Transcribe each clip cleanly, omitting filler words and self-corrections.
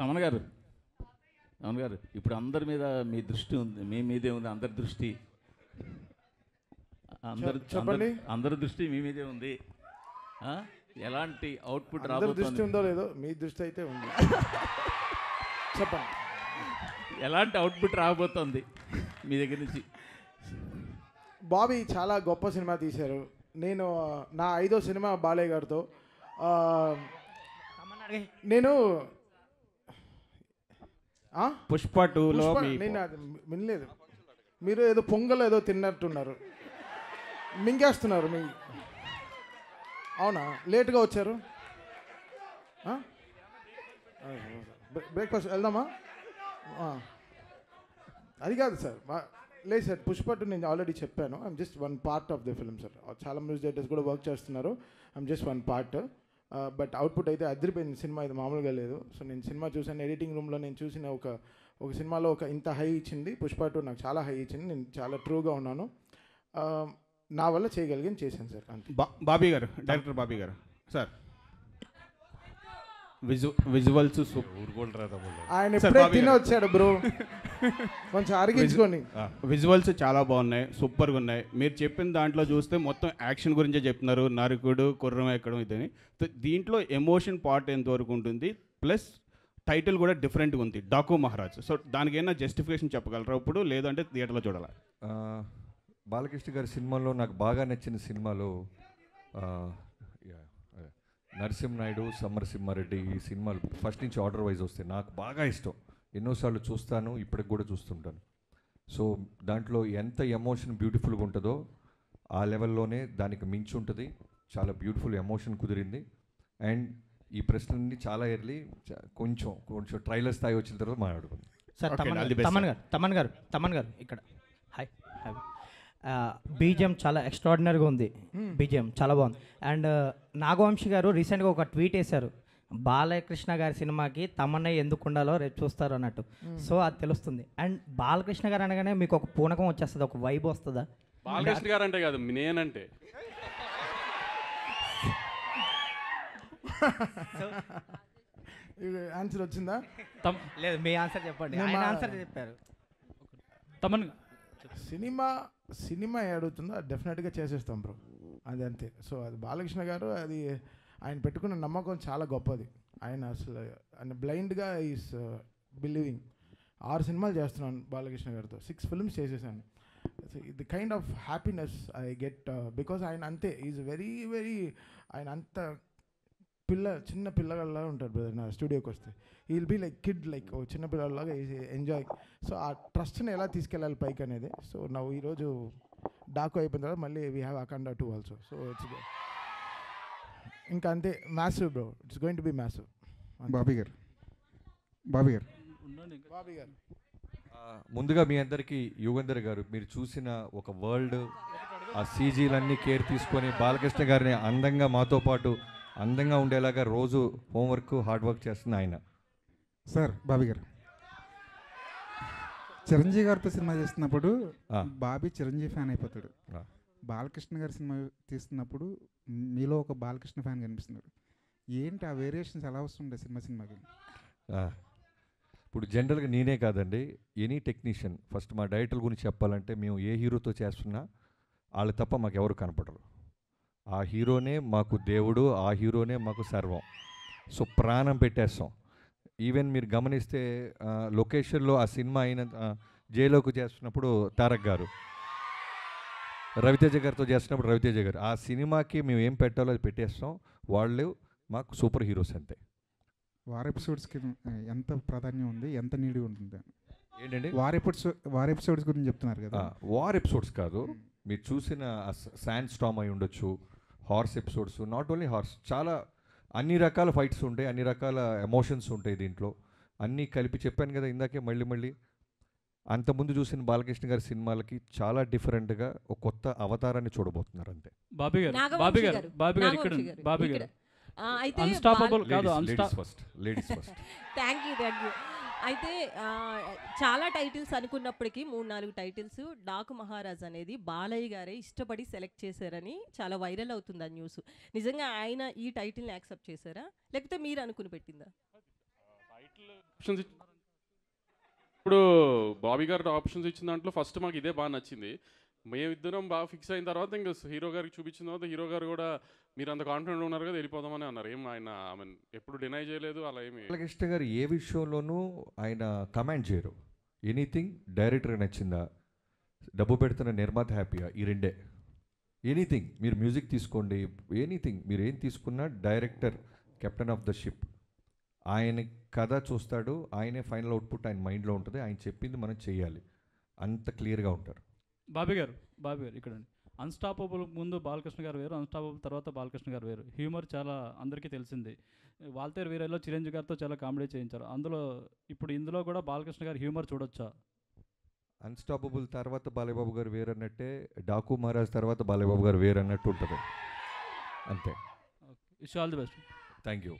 తమన్ గారు ఇప్పుడు అందరి మీద మీ దృష్టి ఉంది, మీ మీదే ఉంది అందరి దృష్టి, అందరి దృష్టి మీ మీదే ఉంది. ఎలాంటి అవుట్పుట్ రాబోతుంది? దృష్టి ఉందో లేదో మీ దృష్టి అయితే ఉంది. చెప్పండి, ఎలాంటి అవుట్పుట్ రాబోతుంది మీ దగ్గర నుంచి? బాబీ చాలా గొప్ప సినిమా తీశారు. నేను నా 5వ సినిమా బాలయ్య గారితో. నేను పుష్ప 2లో నేను అది వినలేదు. మీరు ఏదో పొంగల్ ఏదో తిన్నట్టున్నారు, మింగేస్తున్నారు. అవునా, లేట్గా వచ్చారు? బ్రేక్ఫాస్ట్ వెళ్దామా? అది కాదు సార్, లేదు సార్. పుష్ప 2 నేను ఆల్రెడీ చెప్పాను. I'm just one part of the film sir. చాలా మ్యూజిక్ డైరెక్టర్స్ కూడా వర్క్ చేస్తున్నారు. I'm just one part. But output అయితే అదిరిపోయింది. సినిమా ఇది మామూలుగా లేదు. సో నేను సినిమా చూసాను, ఎడిటింగ్ రూమ్లో నేను చూసిన ఒక సినిమాలో ఇంత హై ఇచ్చింది. పుష్ప 2 నాకు చాలా హై ఇచ్చింది. నేను చాలా ట్రూగా ఉన్నాను. నా వల్ల చేయగలిగాను, చేశాను సార్. బాబీ గారు, డైరెక్టర్ బాబీ గారు సార్, విజువల్స్ ఆయన ఎప్పుడే తిని వచ్చాడు బ్రో, కొంచెం అరిగించుకొని. విజువల్స్ చాలా బాగున్నాయి, సూపర్గా ఉన్నాయి. మీరు చెప్పిన దాంట్లో చూస్తే మొత్తం యాక్షన్ గురించే చెప్తున్నారు, నరుకుడు కుర్రం ఎక్కడం ఇదని. దీంట్లో ఎమోషన్ పార్ట్ ఎంతవరకు ఉంటుంది, ప్లస్ టైటిల్ కూడా డిఫరెంట్గా ఉంది, డాకు మహారాజ్. సో దానికి ఏమైనా జస్టిఫికేషన్ చెప్పగలరా ఇప్పుడు, లేదంటే థియేటర్లో చూడాలా? బాలకృష్ణ గారి సినిమాలో నాకు బాగా నచ్చిన సినిమాలో నరసింహనాయుడు, సమరసింహారెడ్డి, ఈ సినిమాలు ఫస్ట్ నుంచి ఆర్డర్ వైజ్ వస్తాయి. నాకు బాగా ఇష్టం, ఎన్నోసార్లు చూస్తాను, ఇప్పటికి కూడా చూస్తుంటాను. సో దాంట్లో ఎంత ఎమోషన్ బ్యూటిఫుల్గా ఉంటుందో ఆ లెవెల్లోనే దానికి మించి ఉంటుంది. చాలా బ్యూటిఫుల్ ఎమోషన్ కుదిరింది. అండ్ ఈ ప్రశ్నని చాలా ఎర్లీ కొంచెం ట్రైలర్ స్థాయి వచ్చిన తర్వాత మాట్లాడుకుందాం. తమన్ గారు ఇక్కడ హాయ్. బీజిఎం చాలా ఎక్స్ట్రాడినరీగా ఉంది, బీజిఎం చాలా బాగుంది. అండ్ నాగవంశి గారు రీసెంట్గా ఒక ట్వీట్ వేశారు, బాలకృష్ణ గారి సినిమాకి తమన్నే ఎందుకు ఉండాలో రేపు చూస్తారు అన్నట్టు. సో అది తెలుస్తుంది. అండ్ బాలకృష్ణ గారు అనగానే మీకు ఒక పూనకం వచ్చేస్తుంది, ఒక వైబ్ వస్తుందా? బాలకృష్ణ గారు అంటే కాదు, నేనంటే ఆన్సర్ వచ్చిందా? లేదు, మీ ఆన్సర్ చెప్పండి. ఆయన ఆన్సర్ చెప్పారు. తమన్ సినిమా అడుగుతుందో డెఫినెట్గా చేసేస్తాం బ్రో, అది అంతే. సో అది బాలకృష్ణ గారు, అది ఆయన పెట్టుకున్న నమ్మకం చాలా గొప్పది. ఆయన బ్లైండ్గా ఈస్ బిలీవింగ్. 6 సినిమాలు చేస్తున్నాను బాలకృష్ణ గారితో, 6 ఫిల్మ్స్ చేసేసాను. The kind of happiness I get because ఆయన అంతే, ఈజ్ వెరీ ఆయన అంత చిన్న పిల్లగాళ్ళ ఉంటారు బ్రదర్. నా స్టూడియోకి వస్తే will be like kid, like ఓ చిన్న పిల్లలాగా ఎంజాయ్. సో ఆ ట్రస్ట్ని ఎలా తీసుకెళ్ళాలి పైకి అనేది. సో ನಾವು ఈరోజు డాకు అయిపోయిన తర్వాత మళ్ళీ we have Akhanda 2 also. So it's ఇంకా అంతే, massive bro, it's going to be massive. Bobby గారు ముందుగా మీ అందరికీ యుగంధర్ గారు, మీరు చూసిన ఒక వరల్డ్, ఆ సీజీలన్నీ కేర్ తీసుకొని బాలకృష్ణ గారిని అందంగా మాతో పాటు అందంగా ఉండేలాగా రోజు హోంవర్క్ హార్డ్ వర్క్ చేస్తున్న ఆయన సార్. బాబీ గారు చిరంజీవి గారితో సినిమా చేస్తున్నప్పుడు బాబీ చిరంజీవి ఫ్యాన్ అయిపోతాడు. బాలకృష్ణ గారి సినిమా తీస్తున్నప్పుడు మీలో ఒక బాలకృష్ణ ఫ్యాన్ కనిపిస్తున్నాడు. ఏంటి ఆ వేరియేషన్స్ ఎలా వస్తుండే సినిమాకి? ఇప్పుడు జనరల్గా నేనే కాదండి, ఎనీ టెక్నీషియన్, ఫస్ట్ మా డైరెక్టర్ గురించి చెప్పాలంటే మేము ఏ హీరోతో చేస్తున్నా వాళ్ళు తప్ప మాకు ఎవరు కనపడరు. ఆ హీరోనే మాకు దేవుడు, ఆ హీరోనే మాకు సర్వం. సో ప్రాణం పెట్టేస్తాం. ఈవెన్ మీరు గమనిస్తే లొకేషన్లో ఆ సినిమా అయిన జైలోకి చేస్తున్నప్పుడు తారక్ గారు, రవితేజ గారితో చేస్తున్నప్పుడు రవితేజ గారు, ఆ సినిమాకి మేము ఏం పెట్టాలో అది పెట్టేస్తాం. వాళ్ళు మాకు సూపర్ హీరోస్ అంతే. వార్ ఎపిసోడ్స్కి ఎంత ప్రాధాన్యం ఉంది, ఎంత నీడి ఉంటుంది ఏంటండి? వార్ ఎపిసోడ్స్ గురించి చెప్తున్నారు కదా. వార్ ఎపిసోడ్స్ కాదు, మీరు చూసిన శాండ్ స్టామ్ అయి ఉండొచ్చు, horse episodes, not only horse, చాలా అన్ని రకాల ఫైట్స్ ఉంటాయి, అన్ని రకాల ఎమోషన్స్ ఉంటాయి దీంట్లో. అన్నీ కలిపి చెప్పాను కదా ఇందాకే, మళ్ళీ అంతకుముందు చూసిన బాలకృష్ణ గారి సినిమాలకి చాలా డిఫరెంట్గా ఒక కొత్త అవతారాన్ని చూడబోతున్నారు అంతే. బాబీ గారు లేడీస్ ఫస్ట్. Thank you. అయితే చాలా టైటిల్స్ అనుకున్నప్పటికీ 3-4 టైటిల్స్ డాకు మహారాజ్ అనేది బాలయ్య గారే ఇష్టపడి సెలెక్ట్ చేశారని చాలా వైరల్ అవుతుంది ఆ న్యూస్. నిజంగా ఆయన ఈ టైటిల్ని యాక్సెప్ట్ చేశారా, లేకపోతే మీరు అనుకుని పెట్టిందా? ఆప్షన్స్ ఇప్పుడు బాబీ గారు ఆప్షన్స్ ఇచ్చిన దాంట్లో ఫస్ట్ మాకు ఇదే బాగా నచ్చింది. మేమిద్దరం బాగా ఫిక్స్ అయిన తర్వాత ఇంకా హీరో గారికి చూపించిన తర్వాత హీరో గారు కూడా మీరు అంత కాన్ఫిడెంట్ ఉన్నారు కదా వెళ్ళిపోదామని అన్నారు. ఏం ఆయన ఎప్పుడు డినై చేయలేదు అలా ఏమి. బాలకృష్ణ గారు ఏ విషయంలోనూ ఆయన కమెంట్ చేయరు. ఎనీథింగ్ డైరెక్టర్గా నచ్చిందా, డబ్బు పెడుతున్న నిర్మాత హ్యాపీయా, ఈ రెండే. ఎనీథింగ్ మీరు మ్యూజిక్ తీసుకోండి, ఎనీథింగ్ మీరు ఏం తీసుకున్నా director captain of the ship. ఆయన కథ చూస్తాడు, ఆయనే ఫైనల్ అవుట్పుట్ ఆయన మైండ్లో ఉంటుంది, ఆయన చెప్పింది మనం చేయాలి, అంత క్లియర్గా ఉంటారు. బాబీ గారు ఇక్కడండి. అన్స్టాపబుల్ ముందు బాలకృష్ణ గారు వేరు, అన్స్టాపబుల్ తర్వాత బాలకృష్ణ గారు వేరు. హ్యూమర్ చాలా అందరికీ తెలిసింది. వాల్తేరు వీరలో చిరంజీవి గారితో చాలా కామెడీ చేయించారు. ఇందులో కూడా బాలకృష్ణ గారి హ్యూమర్ చూడొచ్చా? అన్స్టాపబుల్ తర్వాత బాలయ్యబాబు గారు వేరు అన్నట్టే, డాకు మహారాజ్ తర్వాత బాలయ్యబాబు గారు వేరు అన్నట్టు ఉంటుంది అంతే. Wish all the best. Thank you.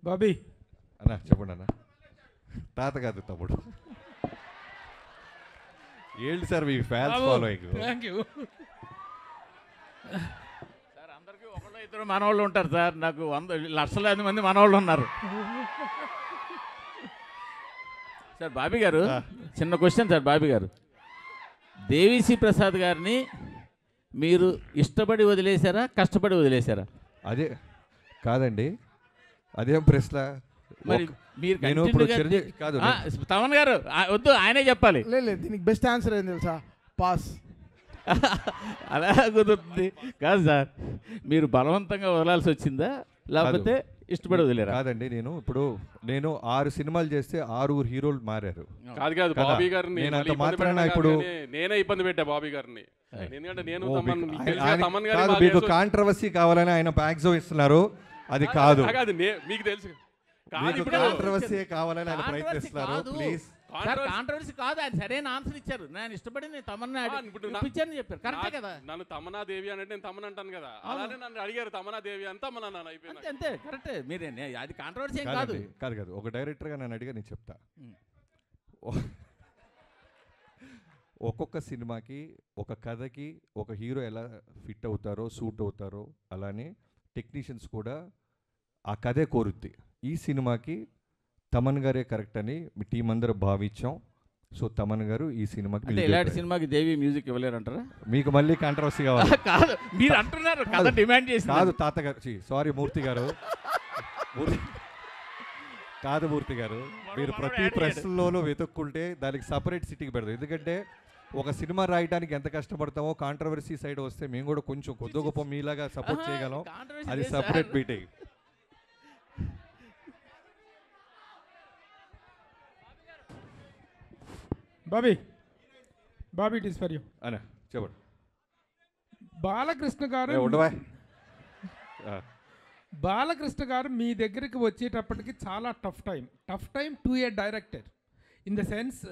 Bobby అన్న చెప్పండి అన్న. తాత కాదు తమ్ముడు. ఏంటి sir me fans following? Thank you sir. అందరికీ ఒకళ్ళు ఇద్దరు మనవాళ్ళు ఉంటారు సార్. నాకు లక్షలాది మంది మనవాళ్ళు ఉన్నారు సార్. బాబీ గారు చిన్న క్వశ్చన్ సార్. బాబీ గారు, దేవిశ్రీ ప్రసాద్ గారిని మీరు ఇష్టపడి వదిలేశారా, కష్టపడి వదిలేశారా? అదే కాదండి, అదేం ప్రశ్న. మరి మీరు నేను ఇప్పుడు చిరంజీవి కాదు, తమన్ గారు వద్దు, ఆయనే చెప్పాలి. లేదు దీనికి బెస్ట్ ఆన్సర్ ఏం తెలుసా? పాస్. అలా కుదురుతుంది కాదు సార్. మీరు బలవంతంగా వదలాల్సి వచ్చిందా, లేకపోతే ఇష్టపడి వదిలేరా? కాదండి, నేను 6 సినిమాలు చేస్తే 6 హీరోలు మారారు. కాదు బాబీ గారిని ఇప్పుడు నేనే ఇబ్బంది పెట్టా బాబీ గారిని. ఎందుకంటే నేను మీకు కాంట్రవర్సీ కావాలని ఆయన బ్యాగ్జో ఇస్తున్నారు, అది కాదు. మీకు తెలుసు కాంట్రవర్సీ కావాలని ఆయన ప్రయత్నిస్తున్నారు. ప్లీజ్ కాంట్రవర్సీ కాదు, అది సరైన ఆన్సర్ ఇచ్చారు. నేను ఇష్టపడి తమన్నా ఇప్పించారని చెప్పారు. కరెక్టే కదా. నన్ను తమన్నా దేవి అంటే నేను తమన్ అంటాను కదా, అలానే నన్ను అడిగారు తమన్నా దేవి అని తమన్నా అయిపోయింది. అంతే కరెక్టే. మీరే అది కాంట్రవర్సీ ఏం కాదు. కాదు ఒక డైరెక్టర్గా నన్ను అడిగా నేను చెప్తా. ఒక్కొక్క సినిమాకి ఒక కథకి ఒక హీరో ఎలా ఫిట్ అవుతారో సూట్ అవుతారో అలానే టెక్నీషియన్స్ కూడా ఆ కథే కోరుద్ది. ఈ సినిమాకి తమన్ గారే కరెక్ట్ అని మీ టీం అందరూ భావించాం. సో తమన్ గారు ఈ సినిమాకి ఇలాంటి సినిమాకి దేవి మ్యూజిక్ ఇవ్వలేరంటారా? మీకు మళ్ళీ కాంట్రవర్సీ కావాలి? కాదు, మీరు అంటున్నారు కథ డిమాండ్ చేసి. కాదు తాతగారు, సారీ మూర్తి గారు, కాదు మూర్తి గారు, మీరు ప్రతి ప్రశ్నలోనూ వెతుక్కుంటే దానికి సపరేట్ సిటీకి పెడతాం. ఎందుకంటే ఒక సినిమా రాయడానికి ఎంత కష్టపడతామో కాంట్రవర్సీ సైడ్ వస్తే మేము కూడా కొంచెం కొద్ది గొప్ప మీలాగా సపోర్ట్ చేయగలం. అది separate meeting. Bobby it is for you. అన్న చెప్పండి. బాలకృష్ణ గారు మీ దగ్గరికి వచ్చేటప్పటికి చాలా tough time to A director. In the sense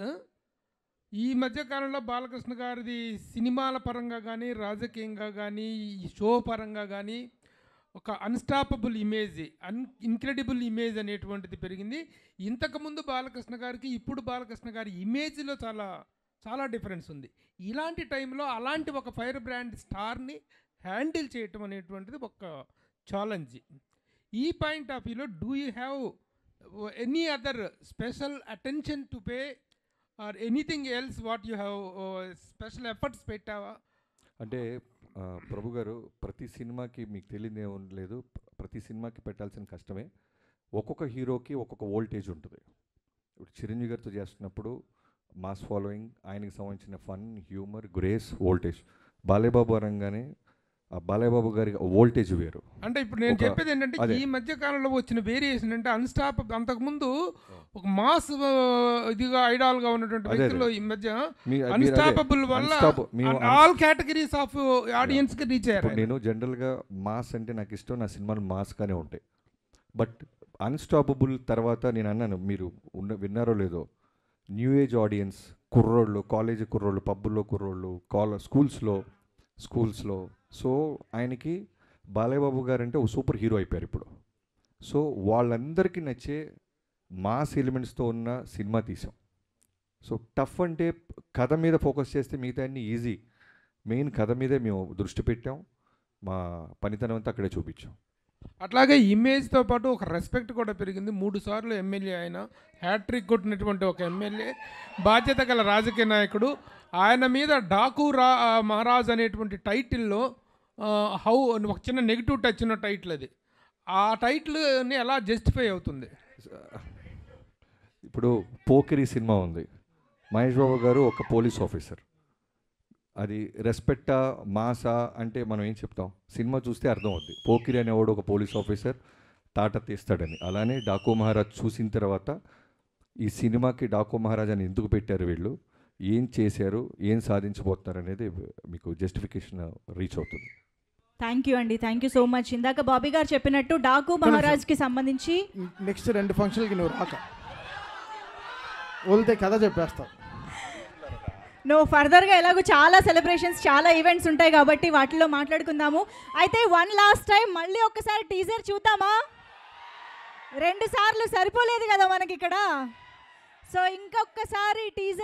ఈ మధ్యకాలంలో బాలకృష్ణ గారిది సినిమాల పరంగా కానీ రాజకీయంగా కానీ షో పరంగా కానీ ఒక అన్స్టాపబుల్ ఇమేజ్, ఇన్క్రెడిబుల్ ఇమేజ్ అనేటువంటిది పెరిగింది. ఇంతకుముందు బాలకృష్ణ గారికి ఇప్పుడు బాలకృష్ణ గారి ఇమేజ్లో చాలా చాలా డిఫరెన్స్ ఉంది. ఇలాంటి టైంలో అలాంటి ఒక ఫైర్ బ్రాండ్ స్టార్ని హ్యాండిల్ చేయటం అనేటువంటిది ఒక ఛాలెంజ్. ఈ పాయింట్ ఆఫ్ వ్యూలో do you have any other special attention to pay or anything else what you have special efforts పెట్టావా? అంటే ప్రభు గారు, ప్రతి సినిమాకి మీకు తెలియదు ఏమనలేదు, ప్రతి సినిమాకి పెట్టాల్సిన కష్టమే. ఒక్కొక్క హీరోకి ఒక్కొక్క వోల్టేజ్ ఉంటుంది. ఇప్పుడు చిరంజీవి గారితో చేస్తున్నప్పుడు మాస్ ఫాలోయింగ్, ఆయనకి సంబంధించిన fun, humour, grace, voltage. Balayya Babu అనగానే ఆ బాలయ్యబాబు గారి వోల్టేజ్ వేరు. అంటే ఇప్పుడు నేను చెప్పేది ఏంటంటే ఈ మధ్య కాలంలో వచ్చిన వేరియేషన్ అంటే అంతకుముందు ఒక మాస్ ఇదిగా ఐడాల్గా ఉన్నటువంటి వ్యక్తులు ఈ మధ్య అన్స్టాపబుల్ వల్ల ఆల్ కేటగిరీస్ ఆఫ్ ఆడియన్స్కి రీచ్ అయ్యారు. నేను జనరల్గా మాస్ అంటే నాకు ఇష్టం, నా సినిమాలు మాస్గానే ఉంటాయి. బట్ అన్స్టాపబుల్ తర్వాత నేను అన్నాను, మీరు విన్నారో లేదో, న్యూ ఏజ్ ఆడియన్స్, కుర్రోళ్ళు, కాలేజీ కుర్రోళ్ళు, పబ్బుల్లో కుర్రోళ్ళు, స్కూల్స్లో. సో ఆయనకి బాలయ్యబాబు గారు అంటే ఒక సూపర్ హీరో అయిపోయారు ఇప్పుడు. సో వాళ్ళందరికీ నచ్చే మాస్ ఎలిమెంట్స్తో ఉన్న సినిమా తీసాం. సో టఫ్ అంటే కథ మీద ఫోకస్ చేస్తే మిగతా అన్నీ ఈజీ. మెయిన్ కథ మీదే మేము దృష్టి పెట్టాం, మా పనితనం అంతా అక్కడే చూపించాం. అట్లాగే ఇమేజ్తో పాటు ఒక రెస్పెక్ట్ కూడా పెరిగింది. 3 సార్లు ఎమ్మెల్యే ఆయన, హ్యాట్రిక్ కొట్టినటువంటి ఒక ఎమ్మెల్యే, బాధ్యత గల రాజకీయ నాయకుడు. ఆయన మీద మహారాజ్ అనేటువంటి టైటిల్లో ఒక చిన్న నెగిటివ్ టచ్ ఉన్న టైటిల్ అది. ఆ టైటిల్ని ఎలా జస్టిఫై అవుతుంది? ఇప్పుడు పోకిరి సినిమా ఉంది, మహేష్ బాబు గారు ఒక పోలీస్ ఆఫీసర్. అది రెస్పెక్టా మాసా అంటే మనం ఏం చెప్తాం? సినిమా చూస్తే అర్థం అవుద్ది. పోకిరి అనేవాడు ఒక పోలీస్ ఆఫీసర్ తాట తీస్తాడని. అలానే డాకు మహారాజ్ చూసిన తర్వాత ఈ సినిమాకి డాకు మహారాజ్ అని ఎందుకు పెట్టారు, వీళ్ళు ఏం చేశారు, ఏం సాధించబోతున్నారు అనేది మీకు జస్టిఫికేషన్ రీచ్ అవుతుంది. థ్యాంక్ యూ అండి, థ్యాంక్ యూ సో మచ్. ఇందాక బాబీ గారు చెప్పినట్టు డాకు మహారాజ్కి సంబంధించి నెక్స్ట్ 2 ఫంక్షన్లకి నువ్వు రాక వదిలితే కథ చెప్పేస్తావు. నువ్వు ఫర్దర్గా ఎలాగో చాలా సెలబ్రేషన్స్, చాలా ఈవెంట్స్ ఉంటాయి కాబట్టి వాటిలో మాట్లాడుకుందాము. అయితే వన్ లాస్ట్ టైం మళ్ళీ ఒక్కసారి టీజర్ చూద్దామా? 2 సార్లు సరిపోలేదు కదా మనకి ఇక్కడ. సో ఇంకొకసారి టీజర్